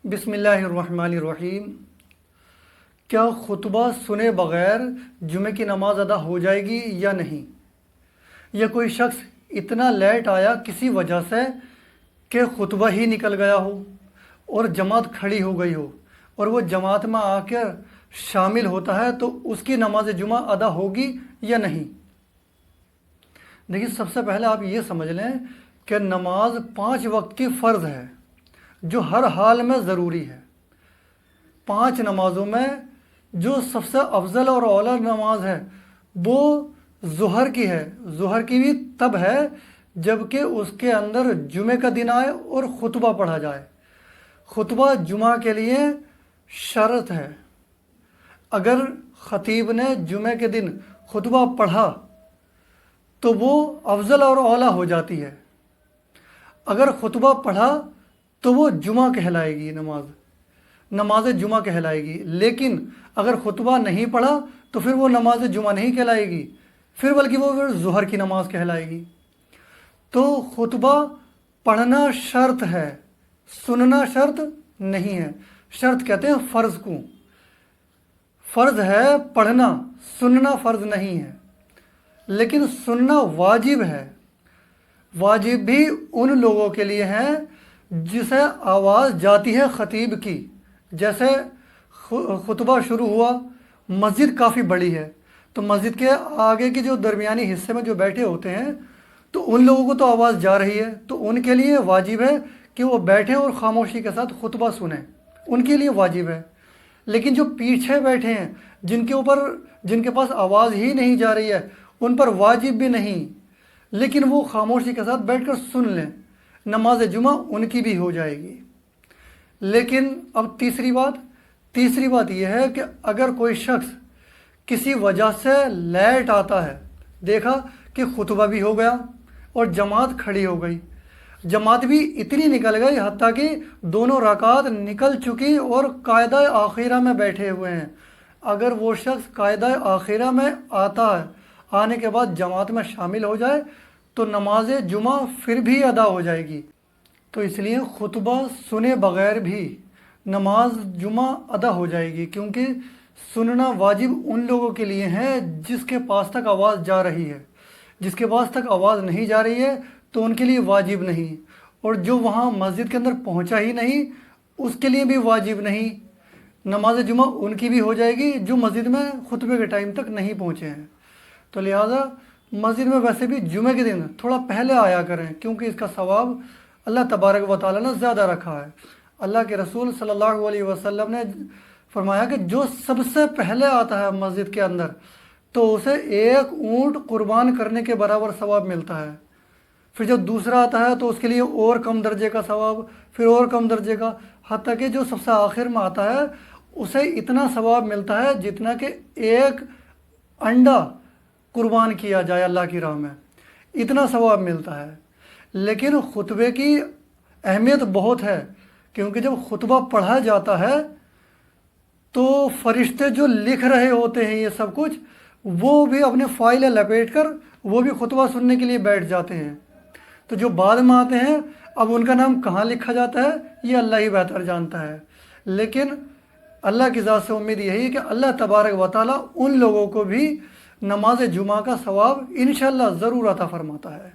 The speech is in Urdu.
بسم اللہ الرحمن الرحیم۔ کیا خطبہ سنے بغیر جمعہ کی نماز ادا ہو جائے گی یا نہیں؟ یا کوئی شخص اتنا لیٹ آیا کسی وجہ سے کہ خطبہ ہی نکل گیا ہو اور جماعت کھڑی ہو گئی ہو اور وہ جماعت میں آ کر شامل ہوتا ہے تو اس کی نماز جمعہ ادا ہوگی یا نہیں؟ دیکھیے، سب سے پہلے آپ یہ سمجھ لیں کہ نماز 5 وقت کی فرض ہے جو ہر حال میں ضروری ہے۔ 5 نمازوں میں جو سب سے افضل اور اعلیٰ نماز ہے وہ ظہر کی ہے۔ ظہر کی بھی تب ہے جب کہ اس کے اندر جمعہ کا دن آئے اور خطبہ پڑھا جائے۔ خطبہ جمعہ کے لیے شرط ہے۔ اگر خطیب نے جمعہ کے دن خطبہ پڑھا تو وہ افضل اور اعلیٰ ہو جاتی ہے۔ اگر خطبہ پڑھا تو وہ جمعہ کہلائے گی، نماز جمعہ کہلائے گی۔ لیکن اگر خطبہ نہیں پڑھا تو پھر وہ نماز جمعہ نہیں کہلائے گی، پھر بلکہ وہ ظہر کی نماز کہلائے گی۔ تو خطبہ پڑھنا شرط ہے، سننا شرط نہیں ہے۔ شرط کہتے ہیں فرض کو، فرض ہے پڑھنا، سننا فرض نہیں ہے۔ لیکن سننا واجب ہے۔ واجب بھی ان لوگوں کے لیے ہے جسے آواز جاتی ہے خطیب کی۔ جیسے خطبہ شروع ہوا، مسجد کافی بڑی ہے تو مسجد کے آگے کے جو درمیانی حصے میں جو بیٹھے ہوتے ہیں تو ان لوگوں کو تو آواز جا رہی ہے، تو ان کے لیے واجب ہے کہ وہ بیٹھیں اور خاموشی کے ساتھ خطبہ سنیں، ان کے لیے واجب ہے۔ لیکن جو پیچھے بیٹھے ہیں، جن کے پاس آواز ہی نہیں جا رہی ہے، ان پر واجب بھی نہیں، لیکن وہ خاموشی کے ساتھ بیٹھ کر سن لیں، نماز جمعہ ان کی بھی ہو جائے گی۔ لیکن اب تیسری بات یہ ہے کہ اگر کوئی شخص کسی وجہ سے لیٹ آتا ہے، دیکھا کہ خطبہ بھی ہو گیا اور جماعت کھڑی ہو گئی، جماعت بھی اتنی نکل گئی حتیٰ کہ دونوں رکعات نکل چکی اور قاعدہ آخرہ میں بیٹھے ہوئے ہیں۔ اگر وہ شخص قاعدہ آخرہ میں آتا ہے، آنے کے بعد جماعت میں شامل ہو جائے تو نماز جمعہ پھر بھی ادا ہو جائے گی۔ تو اس لیے خطبہ سنے بغیر بھی نماز جمعہ ادا ہو جائے گی، کیونکہ سننا واجب ان لوگوں کے لیے ہے جس کے پاس تک آواز جا رہی ہے۔ جس کے پاس تک آواز نہیں جا رہی ہے تو ان کے لیے واجب نہیں، اور جو وہاں مسجد کے اندر پہنچا ہی نہیں اس کے لیے بھی واجب نہیں۔ نماز جمعہ ان کی بھی ہو جائے گی جو مسجد میں خطبے کے ٹائم تک نہیں پہنچے ہیں۔ تو لہٰذا مسجد میں ویسے بھی جمعہ کے دن تھوڑا پہلے آیا کریں، کیونکہ اس کا ثواب اللہ تبارک و تعالیٰ نے زیادہ رکھا ہے۔ اللہ کے رسول صلی اللہ علیہ وسلم نے فرمایا کہ جو سب سے پہلے آتا ہے مسجد کے اندر تو اسے 1 اونٹ قربان کرنے کے برابر ثواب ملتا ہے۔ پھر جب دوسرا آتا ہے تو اس کے لیے اور کم درجے کا ثواب، پھر اور کم درجے کا، حتیٰ کہ جو سب سے آخر میں آتا ہے اسے اتنا ثواب ملتا ہے جتنا کہ 1 انڈا قربان کیا جائے اللہ کی راہ میں، اتنا ثواب ملتا ہے۔ لیکن خطبے کی اہمیت بہت ہے، کیونکہ جب خطبہ پڑھا جاتا ہے تو فرشتے جو لکھ رہے ہوتے ہیں یہ سب کچھ، وہ بھی اپنے فائلیں لپیٹ کر وہ بھی خطبہ سننے کے لیے بیٹھ جاتے ہیں۔ تو جو بعد میں آتے ہیں اب ان کا نام کہاں لکھا جاتا ہے یہ اللہ ہی بہتر جانتا ہے۔ لیکن اللہ کی ذات سے امید یہی ہے کہ اللہ تبارک و تعالیٰ ان لوگوں کو بھی نماز جمعہ کا ثواب انشاءاللہ ضرور عطا فرماتا ہے۔